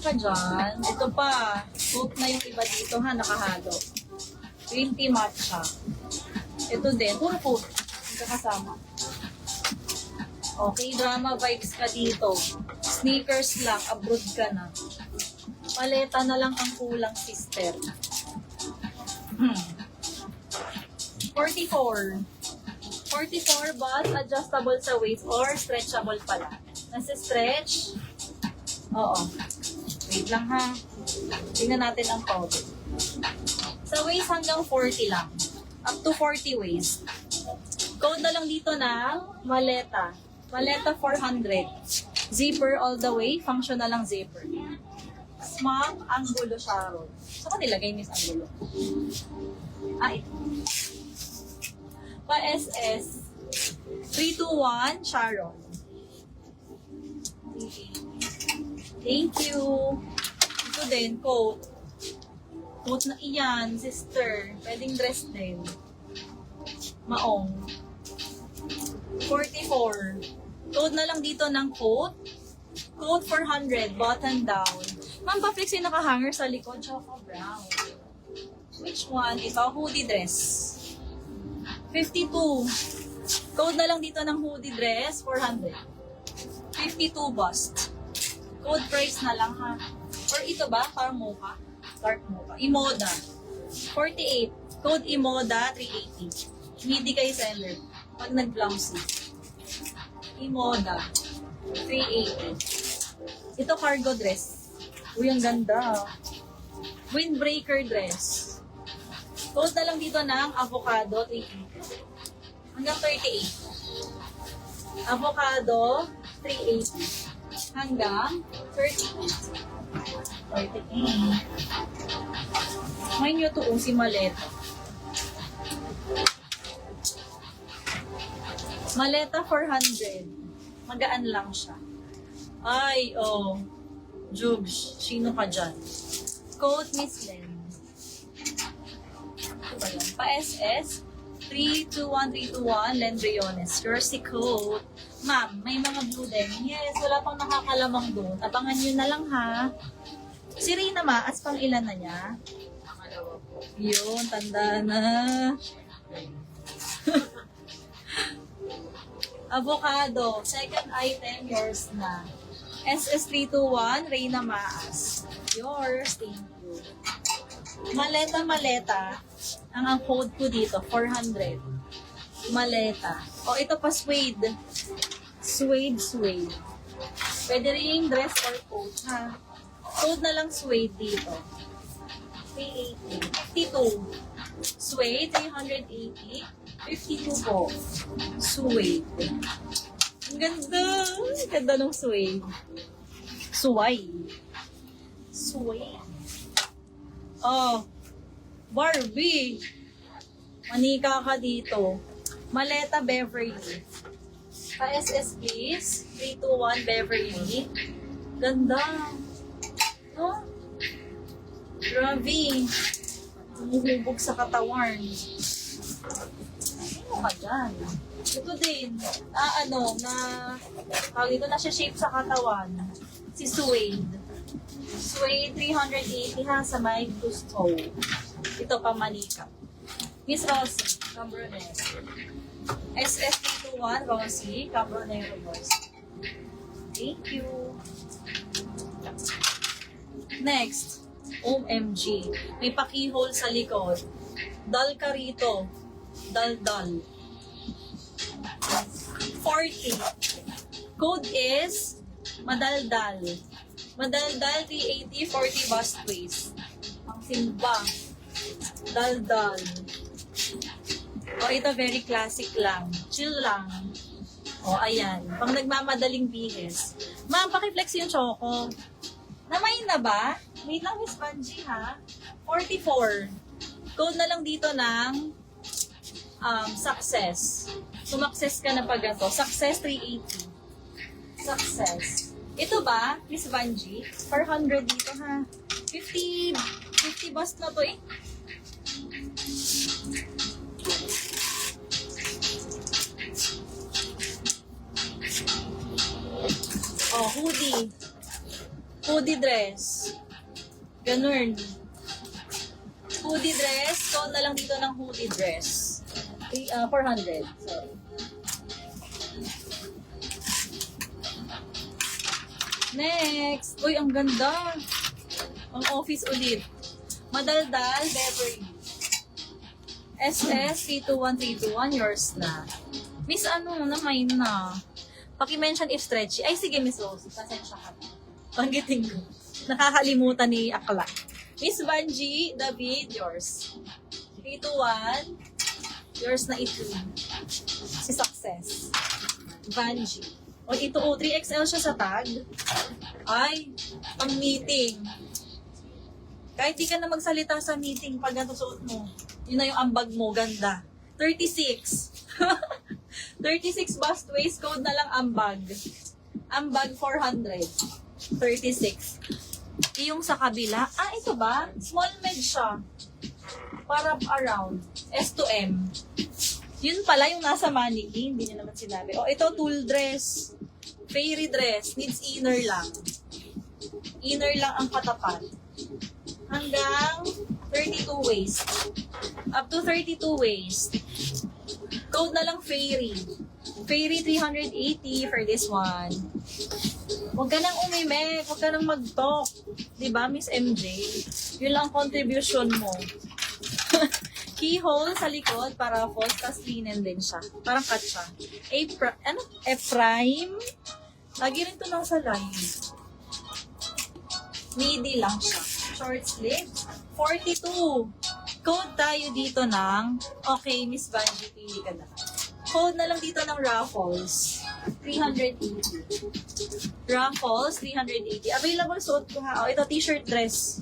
ka dyan. Ito pa. Coat na yung iba dito ha, nakahalo. 20 matcha. Ito din, puro coat. Magkakasama. Okay, drama vibes ka dito. Sneakers lang, abroad ka na. Paleta na lang ang kulang, sister. 44. 44 but adjustable sa waist or stretchable pala. Nasa stretch. Oo. Wait lang ha. Tingnan natin ang code. Sa waist hanggang 40 lang. Up to 40 waist. Code na lang dito ng maleta. Maleta 400. Zipper all the way. Functional lang zipper. Smart Angulo Sharon. Saan ka nilagay Miss Angulo? Ay. Pa-SS 321 Sharon. Thank you. Ito din, coat. Coat na iyan, sister. Pwedeng dress din. Maong. 44. Coat na lang dito ng coat. Coat 400, button down. Ma'am, pa-flex yung naka-hanger sa likod, choco brown. Which one? Ito, hoodie dress. 52. Code na lang dito ng hoodie dress, 400. 52 bust. Code price na lang ha. Or ito ba? Parang mocha? Dark mocha. Imoda. 48. Code Imoda, 380. Midi kay seller. Pag nag-blousey. Imoda. 380. Ito cargo dress. Uy, ang ganda. Windbreaker dress. Code na lang dito ng avocado, 380. Hanggang 38. Avocado, 380. Hanggang 38. 38. May nyo to si Maleta. Maleta, 400. Magaan lang siya. Ay, oh. Jugs, sino ka dyan? Code Miss Len. Pa-SS 321321 Len Briones. Jersey coat. Ma'am, may mga blue din. Yes, wala pang nakakalamang doon. Abangan nyo na lang ha. Si Rina Maas, pang ilan na niya? Pangalawa po. Yun, tanda na. Avocado. Second item, yours na. SS321, Rina Maas. Yours, thank you. Maleta. Ang code ko dito, 400. Maleta. O, ito pa suede. Suede. Pwede rin dress or coat, ha? Code na lang suede dito. 380. 52. Suede, 380. 52 po. Suede. Ang ganda. Ang ganda ng suede. Suede. Oh, Barbie. Manika ka dito. Maleta Beverly. Pa-SS please. 321 Beverly. Ganda. Oh. Grabe. Humuhubog sa katawan. Sino ka dyan? Ito din. Tawag ito na siya shape sa katawan. Si Suede. Suede 380 ha sa may gusto. Ito pa manika. Miss Rosie, Cabronero. SS321 Rosie, Cabronero Boys. Thank you. Next, OMG. May pakihole sa likod. Dal ka rito. Dal. 40. Code is madaldal. Madaldal 380, 40 bust waist. Ang simba. Daldal. O ito very classic lang. Chill lang. O ayan. Pang nagmamadaling bihis. Ma'am, pakiflex yung choco. Namain na ba? Wait lang, Miss Banji ha. 44. Code na lang dito ng success. Sumakses ka na pag ito. Success 380. Success. Ito ba, Miss Vanji? 400 dito ha. 50 bust na to eh. Oh, hoodie. Hoodie dress. Ganun. Hoodie dress. Count na lang dito ng hoodie dress. 400. Sorry. Next. Uy, ang ganda. Ang office ulit. Madaldal, Beverly. SS 32131, yours na. Miss ano, na-mine na. Paki-mention if stretchy. Ay, sige, Miss Rose. Pasensya ka. Banggitin ko. Nakakalimutan ni Akla. Miss Vanji, David, yours. 321, yours na ito. Si Success. Vanji. O ito, 3XL siya sa tag. Ay, ang meeting. Kahit di ka na magsalita sa meeting pag suot mo. Yun na yung ambag mo, ganda. 36. 36 bust waist, code na lang ambag. Ambag 400. 36. Yung sa kabila, ito ba? Small med siya. Para around. S to M. Yun pala yung nasa mannequin, hindi niya naman sinabi. O, ito, tulle dress. Fairy dress. Needs inner lang. Inner lang ang katapat. Hanggang 32 waist. Up to 32 waist. Code na lang Fairy. Fairy 380 for this one. Huwag ka nang umimik. Huwag ka nang mag-talk. Diba, Miss MJ? Yun lang ang contribution mo. Keyhole sa likod para false, tas linen din siya. Parang cut siya. Ephraim? Lagi rin to nasa live. Midi lang siya. Short sleeve. 42. Code tayo dito ng, okay, Miss Vanji, pili ka na. Code na lang dito ng Raffles. 380. Raffles, 380. Available suot ko ha. O, ito, t-shirt dress.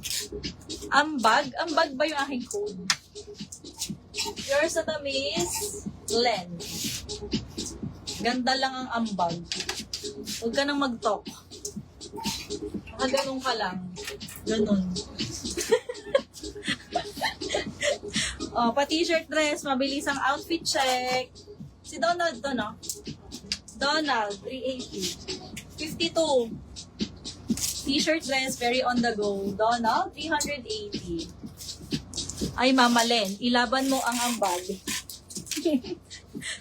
Ambag. Ambag ba yung aking code? Yours na to, Miss Len. Ganda lang ang ambag. Huwag ka nang mag-talk. Ganun ka lang. Ganun. Pa-t-shirt dress, mabilis ang outfit check. Si Donald to, no? Donald, 380. 52. T-shirt dress, very on the go. Donald, 380. Ay, Mama Len, ilaban mo ang ambag.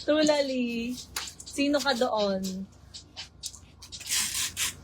Tulali. Sino ka doon?